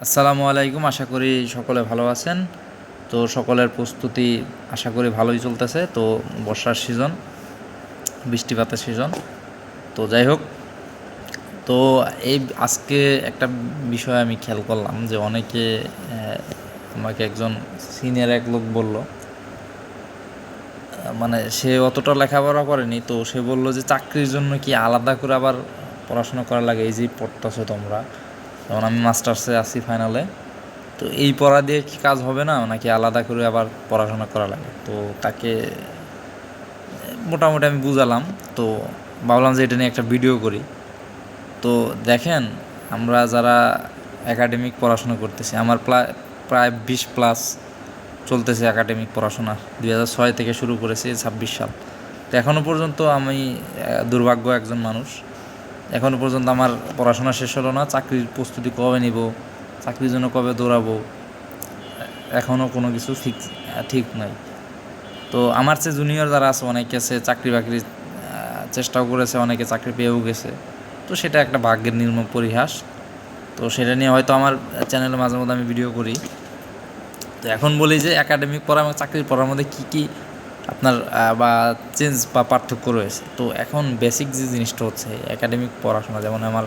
আসসালামু আলাইকুম। আশা করি সকলে ভালো আছেন। তো সকলের প্রস্তুতি আশা করি ভালোই চলতেছে। তো বর্ষার সিজন, বৃষ্টিপাতের সিজন। তো যাই হোক, তো এই আজকে একটা বিষয় আমি খেয়াল করলাম যে অনেকে আমাকে একজন সিনিয়র এক লোক বলল, মানে সে অতটা লেখাপড়া করেনি, তো সে বলল যে চাকরির জন্য কি আলাদা করে আবার পড়াশোনা করা লাগে? এই যে পড়তেছো তোমরা, যেমন আমি মাস্টার্সে আছি ফাইনালে, তো এই পড়া দিয়ে কি কাজ হবে না, নাকি আলাদা করে আবার পড়াশোনা করা লাগে? তো তাকে মোটামুটি আমি বুঝালাম। তো ভাবলাম যে এটা নিয়ে একটা ভিডিও করি। তো দেখেন, আমরা যারা একাডেমিক পড়াশোনা করতেছি, আমার প্রায় 20+ চলতেছে একাডেমিক পড়াশোনা। 2006 থেকে শুরু করেছি, 26 সাল। তো এখনও পর্যন্ত আমি দুর্ভাগ্য একজন মানুষ, এখনও পর্যন্ত আমার পড়াশোনা শেষ হলো না। চাকরির প্রস্তুতি কবে নিব, চাকরির জন্য কবে দৌড়াবো, এখনও কোনো কিছু ঠিক নাই। তো আমার চেয়ে জুনিয়র যারা আছে, অনেকে আছে চাকরি বাকরির চেষ্টাও করেছে, অনেকে চাকরি পেয়েও গেছে। তো সেটা একটা ভাগ্যের নির্মম পরিহাস। তো সেটা নিয়ে হয়তো আমার চ্যানেলে মাঝে মধ্যে আমি ভিডিও করি। তো এখন বলি যে একাডেমিক পড়া এবং চাকরির পড়ার মধ্যে কী কী আপনার বা চেঞ্জ বা পার্থক্য রয়েছে। তো এখন বেসিক যে জিনিসটা হচ্ছে একাডেমিক পড়াশোনা, যেমন আমার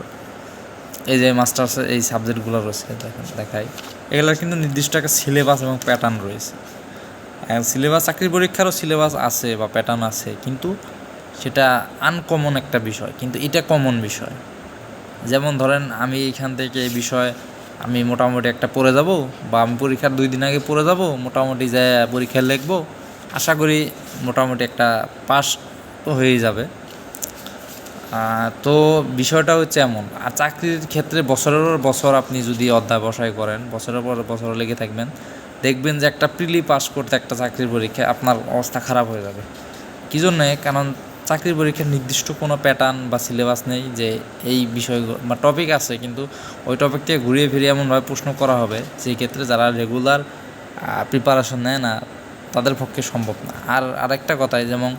এই যে মাস্টার্সের এই সাবজেক্টগুলো রয়েছে দেখাই, এগুলোর কিন্তু নির্দিষ্ট একটা সিলেবাস এবং প্যাটার্ন রয়েছে। সিলেবাস, চাকরির পরীক্ষারও সিলেবাস আছে বা প্যাটার্ন আছে, কিন্তু সেটা আনকমন একটা বিষয়, কিন্তু এটা কমন বিষয়। যেমন ধরেন, আমি এখান থেকে এই বিষয় আমি মোটামুটি একটা পড়ে যাব, বা আমি পরীক্ষার 2 দিন আগে পড়ে যাব, মোটামুটি যে পরীক্ষায় লিখব, আশা করি মোটামুটি একটা পাস তো হয়েই যাবে। তো বিষয়টা হচ্ছে এমন। আর চাকরির ক্ষেত্রে বছরের পর বছর আপনি যদি অধ্যাবসায় করেন, বছরের পর বছর লেগে থাকবেন, দেখবেন যে একটা প্রিলি পাস করতে একটা চাকরির পরীক্ষায় আপনার অবস্থা খারাপ হয়ে যাবে। কী জন্যে? কারণ চাকরির পরীক্ষার নির্দিষ্ট কোনো প্যাটার্ন বা সিলেবাস নেই যে এই বিষয়গুলো বা টপিক আছে, কিন্তু ওই টপিক থেকে ঘুরিয়ে ফিরিয়ে এমনভাবে প্রশ্ন করা হবে, সেই ক্ষেত্রে যারা রেগুলার প্রিপারেশন নেয় না, তাদের পক্ষে সম্ভব না। আর আরেকটা কথাই, যেমন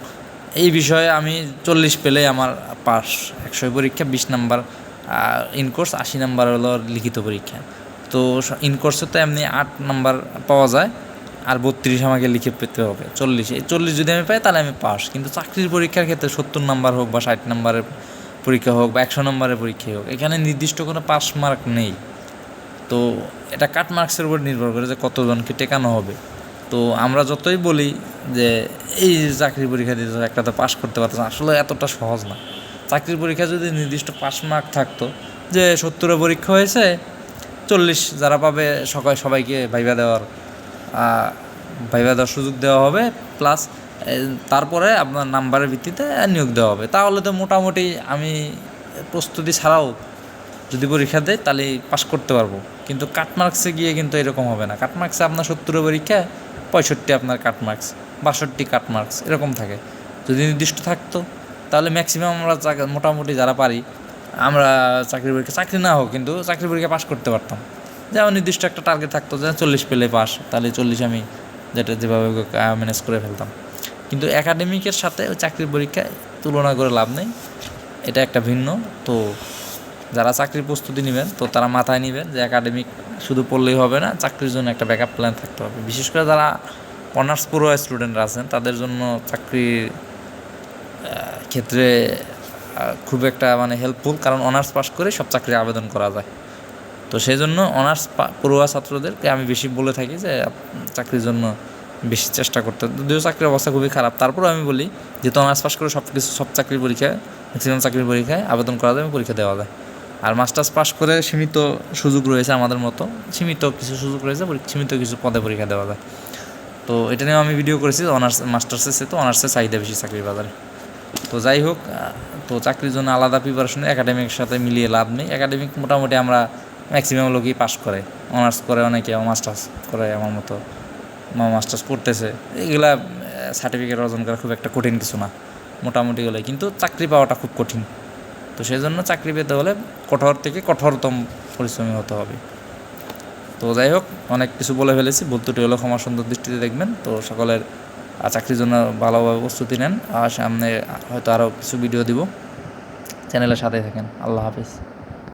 এই বিষয়ে আমি 40 পেলেই আমার পাস। 100 পরীক্ষা 20 নাম্বার, ইনকোর্স 80 নাম্বার হলো লিখিত পরীক্ষা। তো ইনকোর্সে তো এমনি 8 নাম্বার পাওয়া যায়, আর 32 আমাকে লিখে পেতে হবে। 40 যদি আমি পাই তাহলে আমি পাস। কিন্তু চাকরির পরীক্ষার ক্ষেত্রে 70 নাম্বার হোক বা 60 নাম্বারের পরীক্ষা হোক বা 100 নাম্বারের পরীক্ষা হোক, এখানে নির্দিষ্ট কোনো পাস মার্ক নেই। তো এটা কাট মার্কসের উপর নির্ভর করে যে কতজনকে টেকানো হবে। তো আমরা যতই বলি যে এই চাকরির পরীক্ষা দিতে একটা তো পাস করতে পারতো, আসলে এতটা সহজ না। চাকরির পরীক্ষা যদি নির্দিষ্ট পাস মার্ক থাকতো, যে 70 পরীক্ষা হয়েছে, 40 যারা পাবে সবাইকে ভাইবা দেওয়ার সুযোগ দেওয়া হবে, প্লাস তারপরে আপনার নাম্বারের ভিত্তিতে নিয়োগ দেওয়া হবে, তাহলে তো মোটামুটি আমি প্রস্তুতি ছাড়াও যদি পরীক্ষা দেয় তাহলে পাস করতে পারবো। কিন্তু কাটমার্কসে গিয়ে কিন্তু এরকম হবে না। কাটমার্কসে আপনার 70 পরীক্ষায় 65 আপনার কাটমার্কস, 62 কাটমার্কস এরকম থাকে। যদি নির্দিষ্ট থাকতো তাহলে ম্যাক্সিমাম আমরা মোটামুটি যারা পারি, আমরা চাকরি না হোক কিন্তু চাকরির পরীক্ষা পাস করতে পারতাম। যেমন নির্দিষ্ট একটা টার্গেট থাকতো যে 40 পেলে পাস, তাহলে 40 আমি যেভাবে ম্যানেজ করে ফেলতাম। কিন্তু একাডেমিকের সাথে চাকরির পরীক্ষায় তুলনা করে লাভ নেই, এটা একটা ভিন্ন। তো যারা চাকরির প্রস্তুতি নেবেন, তো তারা মাথায় নেবেন যে একাডেমিক শুধু পড়লেই হবে না, চাকরির জন্য একটা ব্যাকআপ প্ল্যান থাকতে হবে। বিশেষ করে যারা অনার্স পড়ুয়া স্টুডেন্টরা আছেন, তাদের জন্য চাকরির ক্ষেত্রে খুব একটা হেল্পফুল, কারণ অনার্স পাস করে সব চাকরি আবেদন করা যায়। তো সেই জন্য অনার্স পড়ুয়া ছাত্রদেরকে আমি বেশি বলে থাকি যে চাকরির জন্য বেশি চেষ্টা করতে। যদিও চাকরির অবস্থা খুবই খারাপ, তারপরেও আমি বলি যেহেতু অনার্স পাস করে সব চাকরির পরীক্ষায়, ম্যাক্সিমাম চাকরির পরীক্ষায় আবেদন করা যায় এবং পরীক্ষা দেওয়া যায়। আর মাস্টার্স পাস করে সীমিত সুযোগ রয়েছে, আমাদের মতো সীমিত কিছু সুযোগ রয়েছে, সীমিত কিছু পদে পরীক্ষা দেওয়া যায়। তো এটা নিয়েও আমি ভিডিও করেছি। মাস্টার্সে তো অনার্সের চাহিদা বেশি চাকরির বাজারে। তো যাই হোক, তো চাকরির জন্য আলাদা প্রিপারেশন একাডেমিকের সাথে মিলিয়ে লাভ নেই। একাডেমিক মোটামুটি আমরা ম্যাক্সিমাম লোকই পাস করে, অনার্স করে, অনেকে মাস্টার্স করে, আমার মতো মাস্টার্স করতেছে। এগুলা সার্টিফিকেট অর্জন করা খুব একটা কঠিন কিছু না, মোটামুটি হলে। কিন্তু চাকরি পাওয়াটা খুব কঠিন। তো সেই জন্য চাকরি পেতে হলে কঠোর থেকে কঠোরতম পরিশ্রমী হতে হবে। তো যাই হোক, অনেক কিছু বলে ফেলেছি, ভুল ত্রুটি হলেও ক্ষমা সুন্দর দৃষ্টিতে দেখবেন। তো সকলের চাকরির জন্য ভালোভাবে প্রস্তুতি নেন, আর সামনে হয়তো আরও কিছু ভিডিও দিব। চ্যানেলের সাথে থাকেন। আল্লাহ হাফিজ।